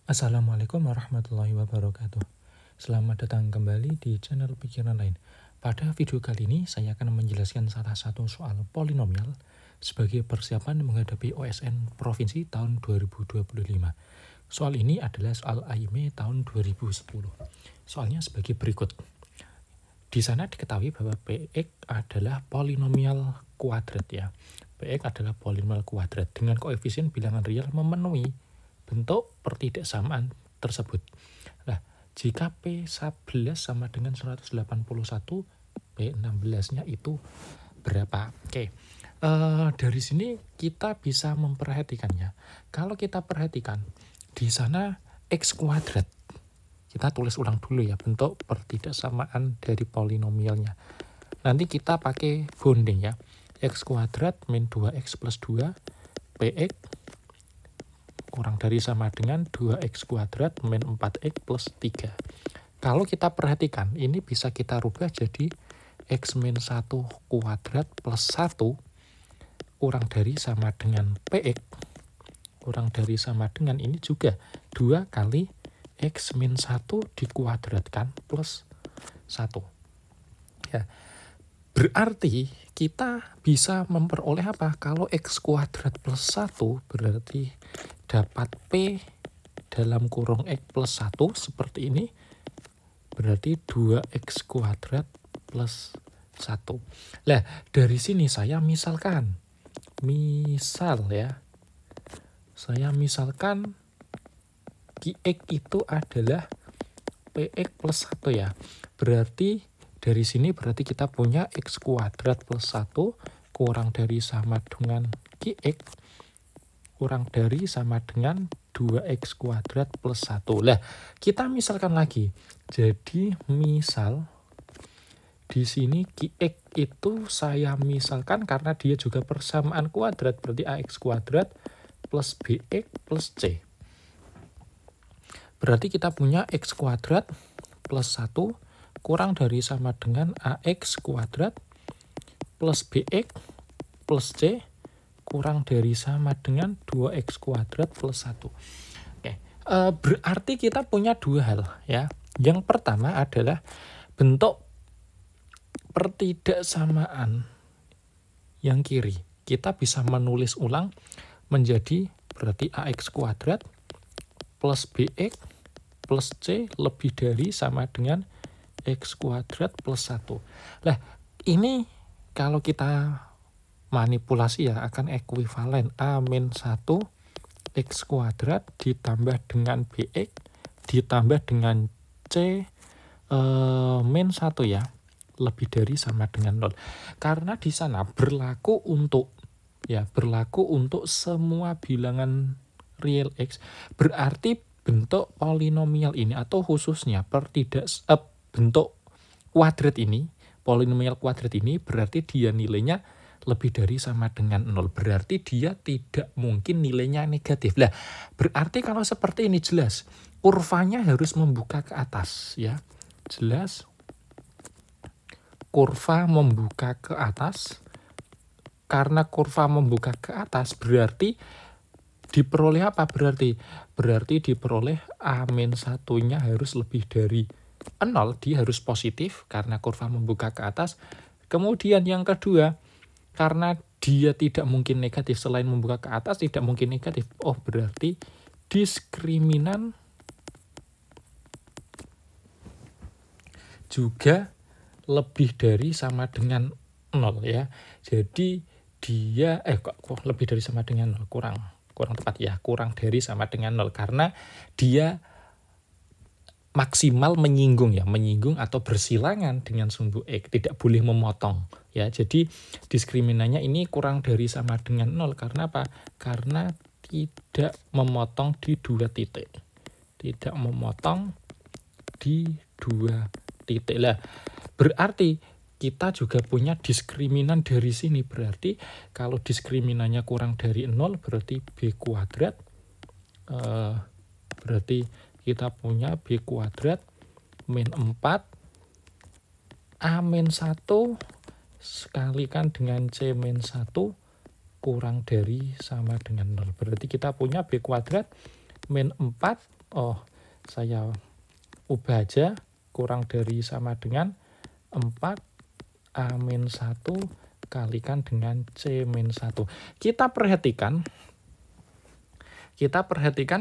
Assalamualaikum warahmatullahi wabarakatuh. Selamat datang kembali di channel Pikiran Lain. Pada video kali ini saya akan menjelaskan salah satu soal polinomial sebagai persiapan menghadapi OSN Provinsi tahun 2025. Soal ini adalah soal AIME tahun 2010. Soalnya sebagai berikut. Di sana diketahui bahwa Px adalah polinomial kuadrat ya. Px adalah polinomial kuadrat dengan koefisien bilangan real memenuhi bentuk pertidaksamaan tersebut. Nah, jika P11 sama dengan 181, P16-nya itu berapa? Oke. Dari sini kita bisa memperhatikannya. Kalau kita perhatikan, di sana X kuadrat. Kita tulis ulang dulu ya, bentuk pertidaksamaan dari polinomialnya. Nanti kita pakai bonding ya. X kuadrat min 2X plus 2, Px kurang dari sama dengan 2x kuadrat min 4x plus 3. Kalau kita perhatikan, ini bisa kita rubah jadi x min 1 kuadrat plus 1 kurang dari sama dengan px. Kurang dari sama dengan ini juga 2 kali x min 1 dikuadratkan plus 1. Ya. Berarti kita bisa memperoleh apa? Kalau x kuadrat plus 1 berarti dapat P dalam kurung X plus 1 seperti ini. Berarti 2X kuadrat plus 1. Nah, dari sini saya misalkan. Saya misalkan Qx itu adalah Px plus 1 ya. Berarti dari sini berarti kita punya X kuadrat plus 1 kurang dari sama dengan Qx kurang dari sama dengan 2x kuadrat plus 1. Nah, kita misalkan lagi. Jadi, misal di sini Qx itu saya misalkan karena dia juga persamaan kuadrat, berarti ax kuadrat plus bx plus c. Berarti kita punya x kuadrat plus 1 kurang dari sama dengan ax kuadrat plus bx plus c kurang dari sama dengan 2x kuadrat plus 1. Oke. Berarti kita punya dua hal ya. Yang pertama adalah bentuk pertidaksamaan yang kiri. Kita bisa menulis ulang menjadi berarti ax kuadrat plus bx plus c lebih dari sama dengan x kuadrat plus 1. Nah, ini kalau kita manipulasi ya akan ekuivalen A min 1 X kuadrat ditambah dengan BX ditambah dengan C min 1 ya lebih dari sama dengan 0. Karena di sana berlaku untuk semua bilangan real X. Berarti bentuk polinomial ini atau khususnya bentuk kuadrat ini, polinomial kuadrat ini berarti dia nilainya lebih dari sama dengan 0. Berarti dia tidak mungkin nilainya negatif. Nah, berarti kalau seperti ini jelas, kurvanya harus membuka ke atas. Ya, jelas kurva membuka ke atas. Karena kurva membuka ke atas berarti diperoleh apa? Berarti diperoleh A-1-nya harus lebih dari 0. Dia harus positif karena kurva membuka ke atas. Kemudian yang kedua, karena dia tidak mungkin negatif, selain membuka ke atas tidak mungkin negatif. Oh, berarti diskriminan juga lebih dari sama dengan 0 ya. Jadi dia kok lebih dari sama dengan 0, kurang tepat ya, kurang dari sama dengan 0 karena dia maksimal menyinggung atau bersilangan dengan sumbu X, tidak boleh memotong ya. Jadi diskriminannya ini kurang dari sama dengan 0 karena apa? Karena tidak memotong di dua titik. Tidak memotong di dua titik. Lah, berarti kita juga punya diskriminan dari sini. Berarti kalau diskriminannya kurang dari 0 berarti B kuadrat berarti kita punya B kuadrat min 4 A min 1 sekalikan dengan C min 1 kurang dari sama dengan 0. Berarti kita punya B kuadrat min 4 Oh, saya ubah aja, kurang dari sama dengan 4 A-1 kalikan dengan C-1. Kita perhatikan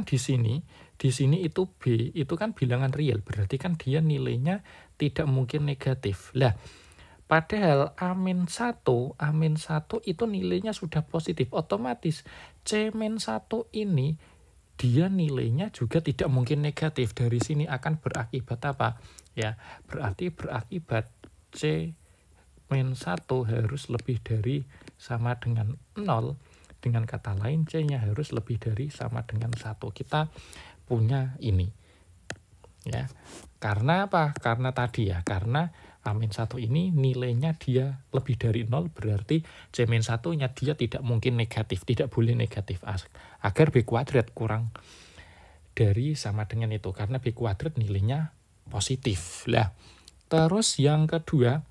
di sini itu B, itu kan bilangan real, berarti kan dia nilainya tidak mungkin negatif. Lah, padahal A-1 itu nilainya sudah positif, otomatis C-1 ini dia nilainya juga tidak mungkin negatif. Dari sini akan berakibat apa? Ya, berarti berakibat C-1 harus lebih dari sama dengan 0. Dengan kata lain, C-nya harus lebih dari sama dengan 1. Kita punya ini. Ya. Karena apa? Karena tadi ya, karena A-1 ini nilainya dia lebih dari 0, berarti C-1-nya dia tidak mungkin negatif, tidak boleh negatif. Agar B kuadrat kurang dari sama dengan itu, karena B kuadrat nilainya positif. Lah, terus yang kedua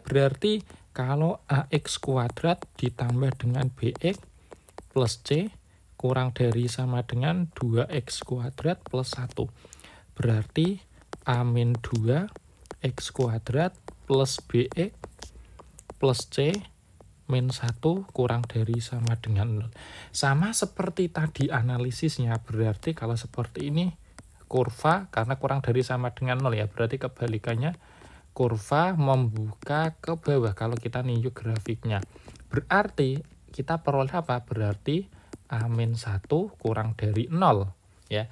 berarti kalau AX kuadrat ditambah dengan BX plus C kurang dari sama dengan 2X kuadrat plus 1. Berarti A-2 X kuadrat plus BX plus C min 1 kurang dari sama dengan 0. Sama seperti tadi analisisnya, berarti kalau seperti ini kurva karena kurang dari sama dengan 0 ya, berarti kebalikannya kurva membuka ke bawah kalau kita ninju grafiknya. Berarti kita peroleh apa? Berarti A-1 kurang dari 0 ya.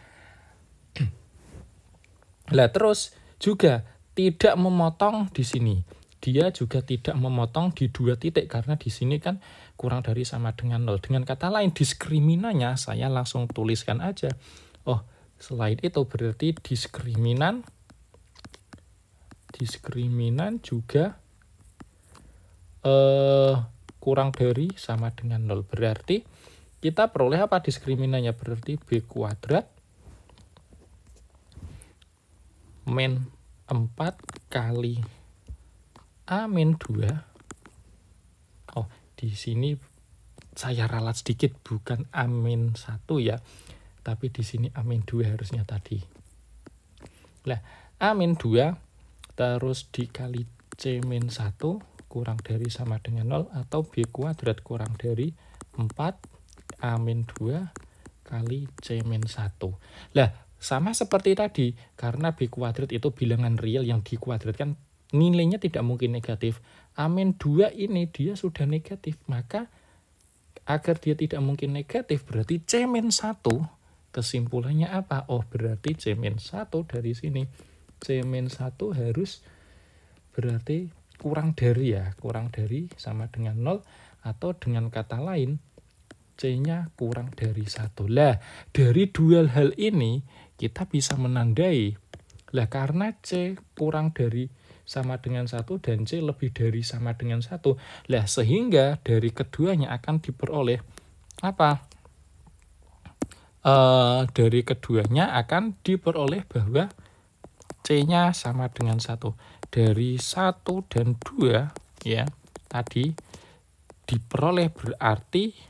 Lah terus juga tidak memotong di sini. Dia juga tidak memotong di 2 titik karena di sini kan kurang dari sama dengan 0. Dengan kata lain diskriminannya saya langsung tuliskan aja. Oh, selain itu berarti diskriminan juga kurang dari sama dengan 0. Berarti kita peroleh apa diskriminannya? Berarti B kuadrat min 4 kali A-2. Oh, di sini saya ralat sedikit, bukan A-1 ya. Tapi di sini A-2 harusnya tadi. Lah, A-2 terus dikali C-1 kurang dari sama dengan 0 atau B kuadrat kurang dari 4 A-2 kali C-1. Lah, sama seperti tadi, karena B kuadrat itu bilangan real yang dikuadratkan nilainya tidak mungkin negatif. A-2 ini dia sudah negatif, maka agar dia tidak mungkin negatif berarti C-1 kesimpulannya apa? Oh, berarti C-1 dari sini. C-1 harus berarti kurang dari sama dengan 0 atau dengan kata lain C-nya kurang dari 1. Lah, dari dua hal ini kita bisa menandai. Lah, karena C kurang dari sama dengan 1 dan C lebih dari sama dengan 1. Lah, sehingga dari keduanya akan diperoleh apa? Dari keduanya akan diperoleh bahwa C-nya sama dengan 1. Dari 1 dan 2 ya, tadi diperoleh berarti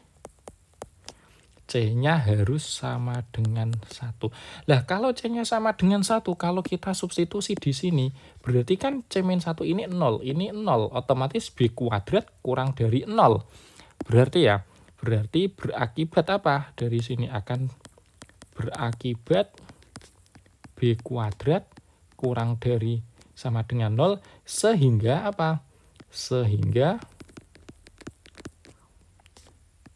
C-nya harus sama dengan 1. Lah, kalau C-nya sama dengan 1, kalau kita substitusi di sini, berarti kan C-1 ini 0, ini 0, otomatis B kuadrat kurang dari 0. Berarti berakibat apa? Dari sini akan berakibat B kuadrat kurang dari sama dengan 0, sehingga apa? Sehingga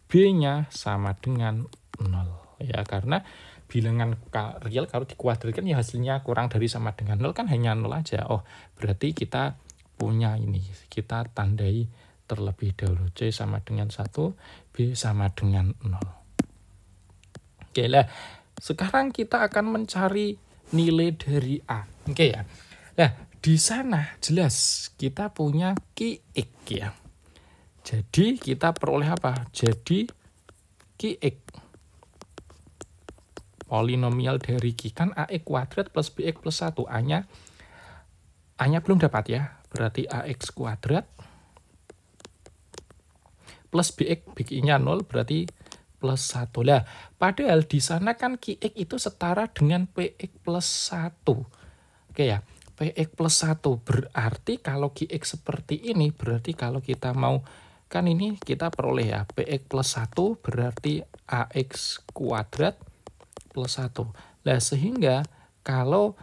B-nya sama dengan 0. Ya, karena bilangan real kalau dikuadratkan ya hasilnya kurang dari sama dengan 0 kan hanya 0 aja. Oh, berarti kita punya ini. Kita tandai terlebih dahulu. C sama dengan 1, B sama dengan 0. Oke lah, sekarang kita akan mencari nilai dari A. Oke ya. Nah, di sana jelas kita punya Qx ya. Jadi kita peroleh apa? Jadi Qx polinomial dari Q kan AX kuadrat plus BX plus 1. A-nya belum dapat ya. Berarti AX kuadrat plus BX, BX-nya 0, berarti plus 1. Lah, padahal di sana kan Qx itu setara dengan Px plus 1. Oke ya, Px plus 1 berarti kalau Qx seperti ini, berarti kalau kita mau, kan ini kita peroleh ya, Px plus 1 berarti Ax kuadrat plus 1. Nah, sehingga kalau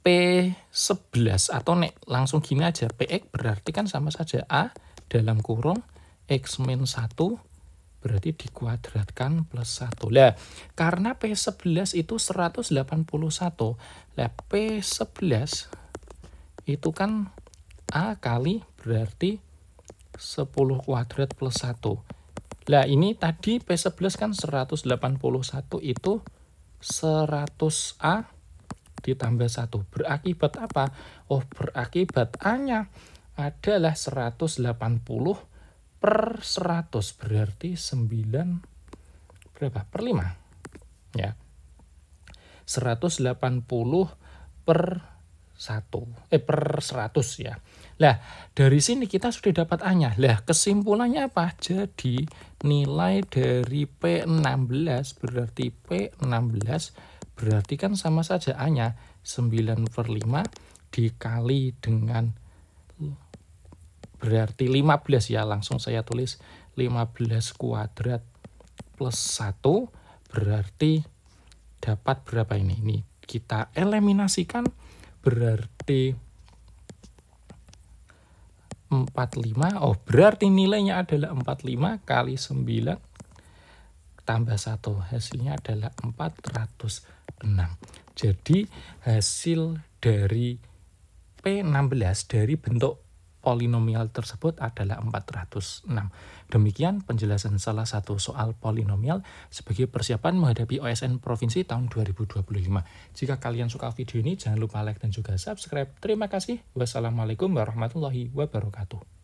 P11 atau langsung gini aja, Px berarti kan sama saja A dalam kurung X min 1 berarti dikuadratkan plus 1. Lah, karena P11 itu 181. Lah, P11 itu kan A kali berarti 10 kuadrat plus 1. Lah, ini tadi P11 kan 181 itu 100A ditambah 1. Berakibat apa? Oh, berakibat A-nya adalah 180 per 100. Berarti 9 berapa? Per 5. Ya. 180 per 1. Per 100 ya. Lah, dari sini kita sudah dapat A-nya. Lah, kesimpulannya apa? Jadi, nilai dari P16 berarti P16 berarti kan sama saja A-nya 9/5 dikali dengan berarti 15 ya. Langsung saya tulis 15 kuadrat plus 1 berarti dapat berapa ini? Ini kita eliminasikan berarti 45. Oh, berarti nilainya adalah 45 kali 9 tambah 1. Hasilnya adalah 406. Jadi hasil dari P16 dari bentuk polinomial tersebut adalah 406. Demikian penjelasan salah satu soal polinomial sebagai persiapan menghadapi OSN Provinsi tahun 2025. Jika kalian suka video ini, jangan lupa like dan juga subscribe. Terima kasih. Wassalamualaikum warahmatullahi wabarakatuh.